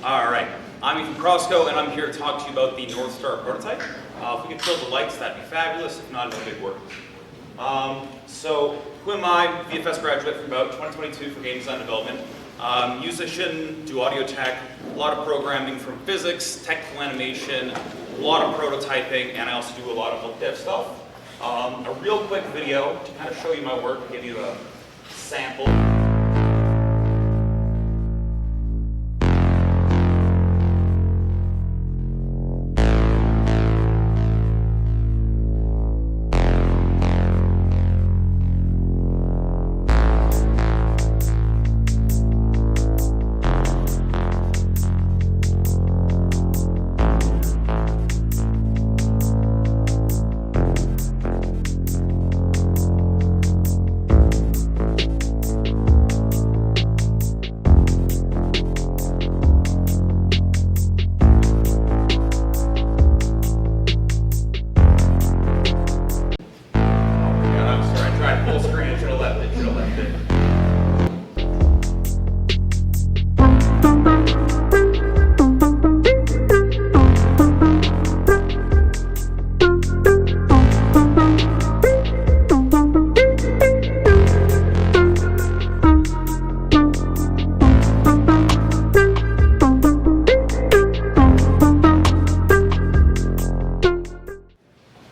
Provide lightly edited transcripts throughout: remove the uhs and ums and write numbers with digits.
All right, I'm from Proskow, and I'm here to talk to you about the North Star prototype. If we could fill the lights, that'd be fabulous. If not, no big work. So, who am I? VFS graduate from about 2022 for game design development. Musician, do audio tech, a lot of programming from physics, technical animation, a lot of prototyping, and I also do a lot of help dev stuff. A real quick video to kind of show you my work, give you a sample.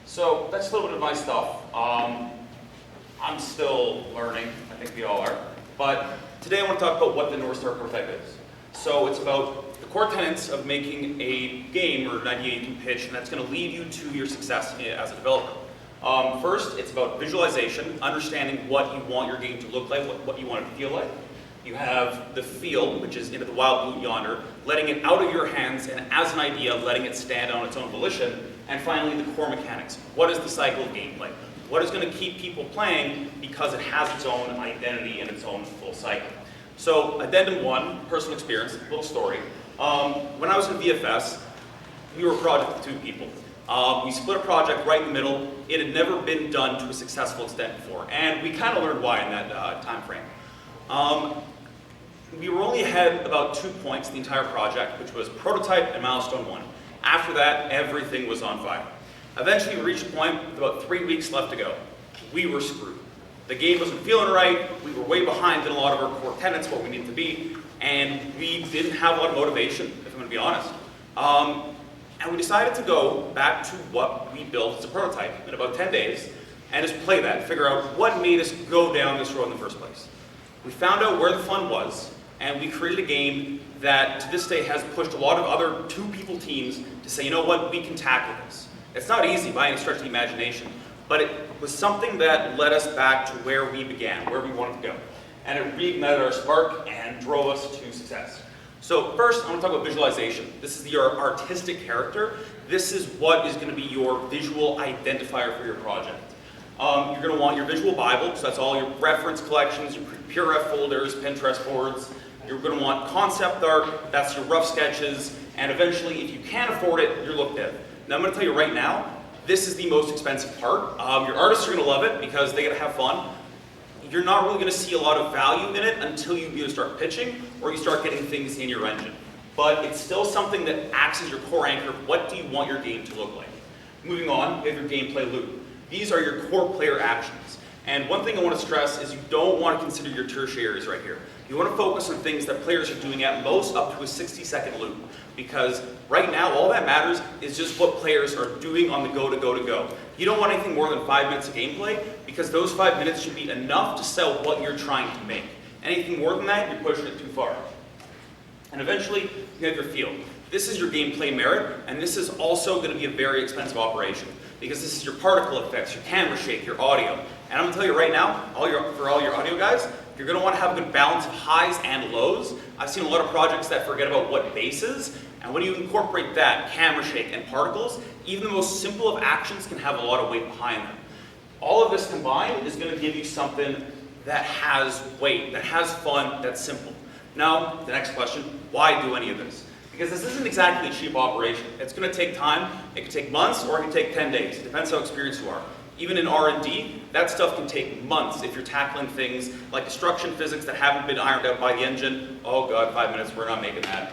So that's a little bit of my stuff. I'm still learning, I think we all are. But today I want to talk about what the North Star prototype is. So it's about the core tenets of making a game or an idea you can pitch, and that's going to lead you to your success as a developer. First, it's about visualization, understanding what you want your game to look like, what you want it to feel like. You have the feel, which is into the wild blue yonder, letting it out of your hands, and as an idea, letting it stand on its own volition. And finally, the core mechanics. What is the cycle of gameplay? What is going to keep people playing because it has its own identity and its own full cycle? So, addendum 1, personal experience, little story. When I was in VFS, we were a project of 2 people. We split a project right in the middle. It had never been done to a successful extent before, and we kind of learned why in that time frame. We were only ahead about 2 points the entire project, which was prototype and milestone 1. After that, everything was on fire. Eventually, we reached a point with about 3 weeks left to go. We were screwed. The game wasn't feeling right, we were way behind in a lot of our core tenets, what we needed to be, and we didn't have a lot of motivation, if I'm going to be honest. And we decided to go back to what we built as a prototype in about 10 days, and just play that, figure out what made us go down this road in the first place. We found out where the fun was, and we created a game that to this day has pushed a lot of other 2-people teams to say, you know what, we can tackle this. It's not easy by any stretch of the imagination, but it was something that led us back to where we began, where we wanted to go. And it reignited our spark and drove us to success. So first, I want to talk about visualization. This is your artistic character. This is what is going to be your visual identifier for your project. You're going to want your visual Bible, so that's all your reference collections, your PureRef folders, Pinterest boards. You're going to want concept art, that's your rough sketches, and eventually, if you can't afford it, your look dev. Now I'm going to tell you right now, this is the most expensive part. Your artists are going to love it because they get to have fun. You're not really going to see a lot of value in it until you either start pitching or you start getting things in your engine. But it's still something that acts as your core anchor. What do you want your game to look like? Moving on, you have your gameplay loop. These are your core player actions. And one thing I want to stress is you don't want to consider your tertiaries right here. You want to focus on things that players are doing at most up to a 60-second loop. Because right now, all that matters is just what players are doing on the go to go to go. You don't want anything more than 5 minutes of gameplay, because those 5 minutes should be enough to sell what you're trying to make. Anything more than that, you're pushing it too far. And eventually, you have your feel. This is your gameplay merit, and this is also going to be a very expensive operation, because this is your particle effects, your camera shake, your audio. And I'm going to tell you right now, for all your audio guys, you're going to want to have a good balance of highs and lows. I've seen a lot of projects that forget about what bass is, and when you incorporate that, camera shake and particles, even the most simple of actions can have a lot of weight behind them. All of this combined is going to give you something that has weight, that has fun, that's simple. Now, the next question, why do any of this? Because this isn't exactly a cheap operation. It's going to take time. It can take months or it can take 10 days. It depends how experienced you are. Even in R&D, that stuff can take months if you're tackling things like destruction physics that haven't been ironed out by the engine. Oh God, 5 minutes, we're not making that.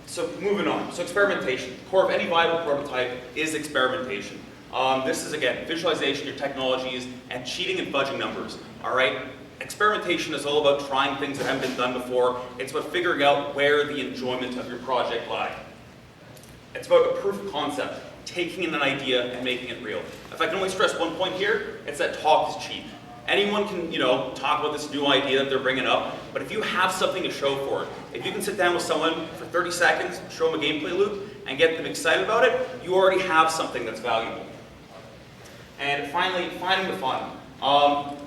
So moving on. So experimentation. The core of any viable prototype is experimentation. This is, again, visualization, your technologies, and cheating and fudging numbers. All right? Experimentation is all about trying things that haven't been done before. It's about figuring out where the enjoyment of your project lies. It's about a proof of concept, taking in an idea and making it real. If I can only stress one point here, it's that talk is cheap. Anyone can, talk about this new idea that they're bringing up, but if you have something to show for it, if you can sit down with someone for 30 seconds, show them a gameplay loop, and get them excited about it, you already have something that's valuable. And finally, finding the fun.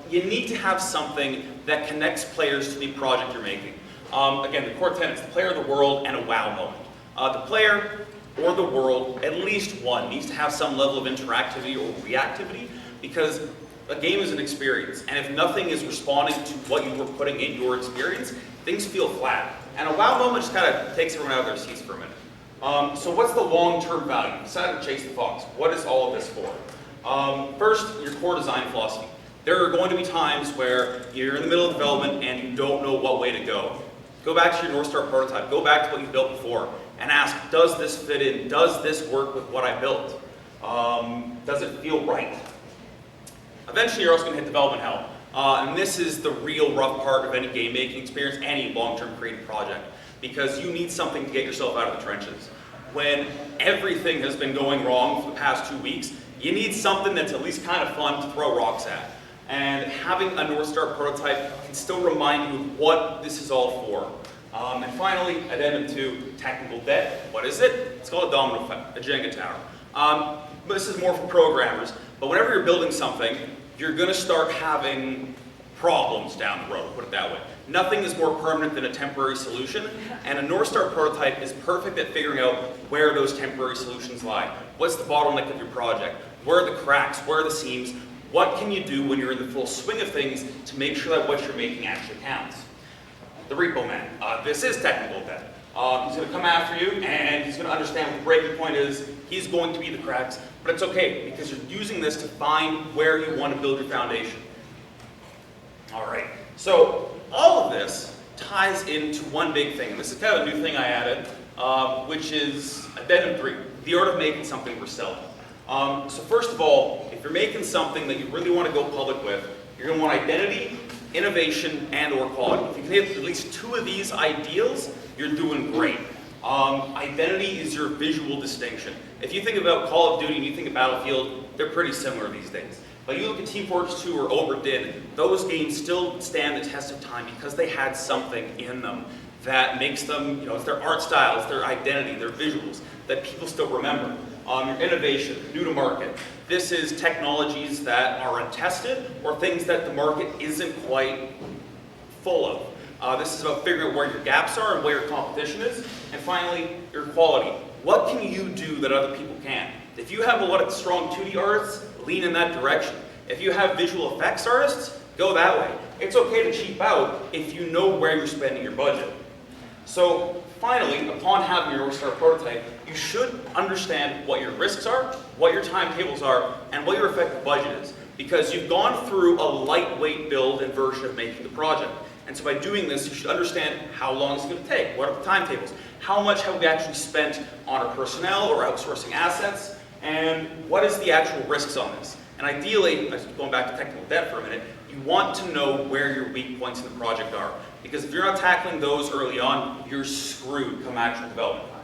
You need to have something that connects players to the project you're making. Again, the core tenets, the player, the world, and a wow moment. The player or the world, at least one, needs to have some level of interactivity or reactivity, because a game is an experience, and if nothing is responding to what you were putting in your experience, things feel flat. And a wow moment just kind of takes everyone out of their seats for a minute. So what's the long-term value? Decided to chase the fox. What is all of this for? First, your core design philosophy. There are going to be times where you're in the middle of development and you don't know what way to go. Go back to your North Star prototype. Go back to what you built before and ask, does this fit in? Does this work with what I built? Does it feel right? Eventually, you're also going to hit development hell. And this is the real rough part of any game making experience, any long-term creative project, because you need something to get yourself out of the trenches. When everything has been going wrong for the past 2 weeks, you need something that's at least kind of fun to throw rocks at. And having a North Star prototype can still remind you of what this is all for. And finally, addendum 2, technical debt. What is it? It's called a domino effect, a Jenga tower. This is more for programmers, but whenever you're building something, you're going to start having problems down the road, put it that way. Nothing is more permanent than a temporary solution, and a North Star prototype is perfect at figuring out where those temporary solutions lie. What's the bottleneck of your project? Where are the cracks? Where are the seams? What can you do when you're in the full swing of things to make sure that what you're making actually counts? The repo man. This is technical debt. He's going to come after you, and he's going to understand what the breaking point is. He's going to be the cracks, but it's okay, because you're using this to find where you want to build your foundation. All right, so all of this ties into one big thing, and this is kind of a new thing I added, which is addendum 3, the art of making something for selling. So first of all, if you're making something that you really want to go public with, you're going to want identity, innovation, and or quality. If you can hit at least 2 of these ideals, you're doing great. Identity is your visual distinction. If you think about Call of Duty and you think of Battlefield, they're pretty similar these days. But you look at Team Fortress 2 or Obra, those games still stand the test of time because they had something in them that makes them, it's their art style, it's their identity, their visuals, that people still remember. Your innovation, new to market. This is technologies that are untested or things that the market isn't quite full of. This is about figuring out where your gaps are and where your competition is. And finally, your quality. What can you do that other people can't? If you have a lot of strong 2D artists, lean in that direction. If you have visual effects artists, go that way. It's okay to cheap out if you know where you're spending your budget. So finally, upon having your North Star prototype, you should understand what your risks are, what your timetables are, and what your effective budget is. Because you've gone through a lightweight build and version of making the project. And so by doing this, you should understand how long it's going to take, what are the timetables, how much have we actually spent on our personnel or outsourcing assets, and what is the actual risks on this. And ideally, going back to technical debt for a minute, you want to know where your weak points in the project are. Because if you're not tackling those early on, you're screwed come actual development time.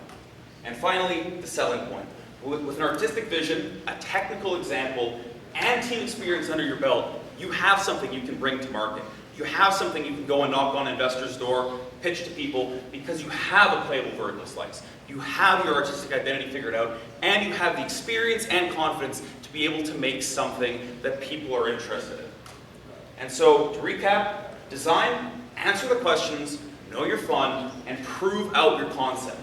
And finally, the selling point. With an artistic vision, a technical example, and team experience under your belt, you have something you can bring to market. You have something you can go and knock on an investor's door, pitch to people, because you have a playable vertical slice. You have your artistic identity figured out, and you have the experience and confidence to be able to make something that people are interested in. And so, to recap, design, answer the questions, know your fun, and prove out your concept.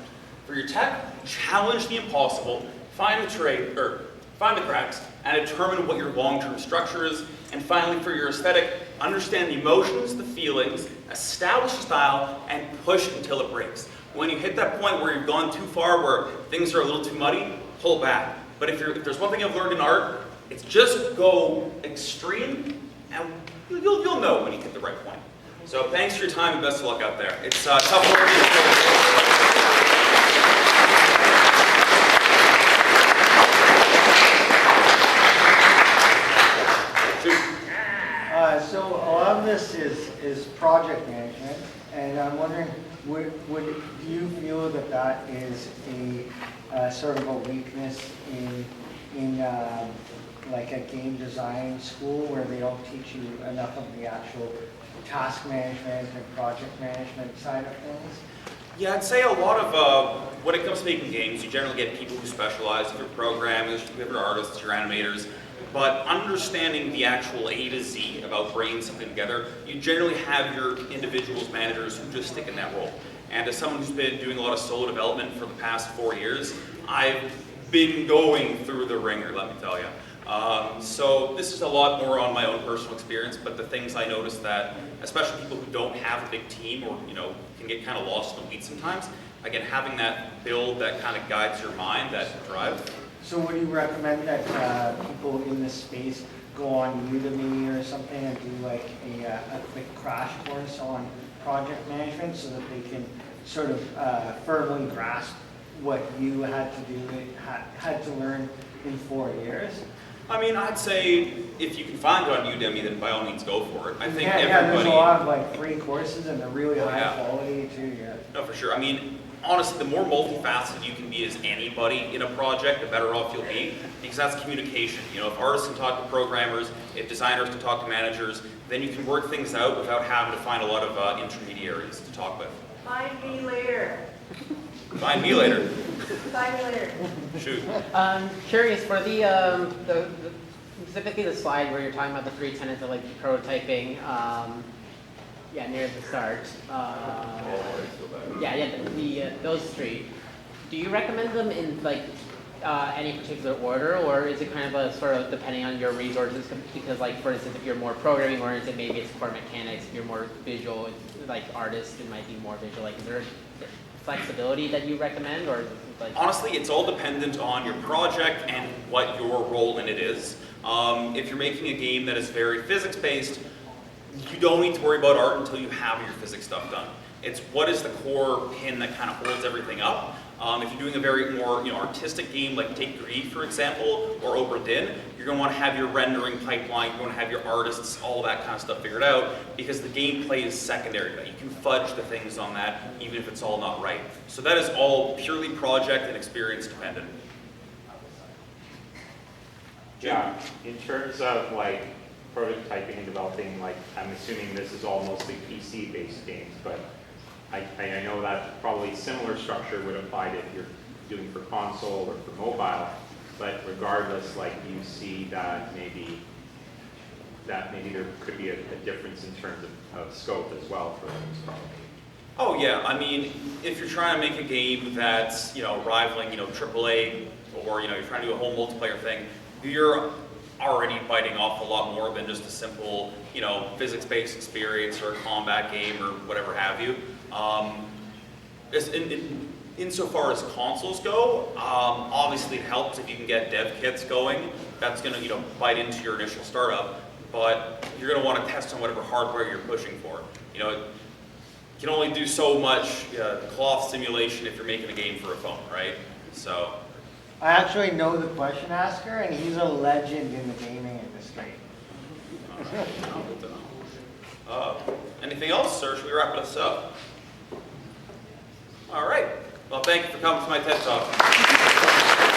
For your tech, challenge the impossible, find the cracks, and determine what your long-term structure is. And finally, for your aesthetic, understand the emotions, the feelings, establish a style, and push until it breaks. When you hit that point where you've gone too far, where things are a little too muddy, pull back. But if there's one thing I've learned in art, it's just go extreme, and you'll know when you hit the right point. So thanks for your time and best of luck out there. It's tough work. So a lot of this is project management, and I'm wondering, do you feel that that is a sort of a weakness in like a game design school where they don't teach you enough of the actual task management and project management side of things? Yeah, I'd say a lot of, when it comes to making games, you generally get people who specialize, your programmers, your artists, your animators, but understanding the actual A to Z about bringing something together, you generally have your individuals, managers who just stick in that role. And as someone who's been doing a lot of solo development for the past 4 years, I've been going through the ringer, let me tell you. So this is a lot more on my own personal experience, but the things I noticed that, especially people who don't have a big team or can get kind of lost in the weeds sometimes, again, having that build that kind of guides your mind, that drive. So would you recommend that people in this space go on Udemy or something and do like a quick crash course on project management so that they can sort of firmly grasp what you had to do, had to learn in 4 years? I mean, I'd say if you can find it on Udemy, then by all means go for it. I think everybody... Yeah, there's a lot of like free courses and they're really high quality too, yeah. No, for sure. I mean, honestly, the more multifaceted you can be as anybody in a project, the better off you'll be, because that's communication. If artists can talk to programmers, if designers can talk to managers, then you can work things out without having to find a lot of intermediaries to talk with. Find me later. Find me later. Find me later. Shoot. Curious, for the specifically the slide where you're talking about the 3 tenets of like prototyping, yeah, near the start. Those 3. Do you recommend them in like any particular order, or is it kind of a sort of depending on your resources? Because like for instance, if you're more programming oriented, maybe it's core mechanics. If you're more visual, like artists, it might be more visual. Like, is there flexibility that you recommend, or like? Honestly, it's all dependent on your project and what your role in it is. If you're making a game that is very physics-based, you don't need to worry about art until you have your physics stuff done. It's what is the core pin that kind of holds everything up. If you're doing a very more artistic game, like take Greed, for example, or Obra Dinn, you're going to want to have your rendering pipeline, you're going to have your artists, all that kind of stuff figured out, because the gameplay is secondary to that. You can fudge the things on that, even if it's all not right. So that is all purely project and experience dependent. Yeah, in terms of like prototyping and developing, like I'm assuming this is all mostly PC-based games, but I know that probably similar structure would apply to if you're doing for console or for mobile, but regardless, like you see that maybe there could be a difference in terms of scope as well for those probably. Oh yeah, I mean, if you're trying to make a game that's rivaling AAA, or you're trying to do a whole multiplayer thing, you're already biting off a lot more than just a simple physics-based experience or a combat game or whatever have you. Insofar as consoles go, obviously it helps if you can get dev kits going. That's going to bite into your initial startup, but you're going to want to test on whatever hardware you're pushing for. You can only do so much cloth simulation if you're making a game for a phone, right? So. I actually know the question asker, and he's a legend in the gaming industry. Anything else, sir? Should we wrap this up? All right. Well, thank you for coming to my TED Talk.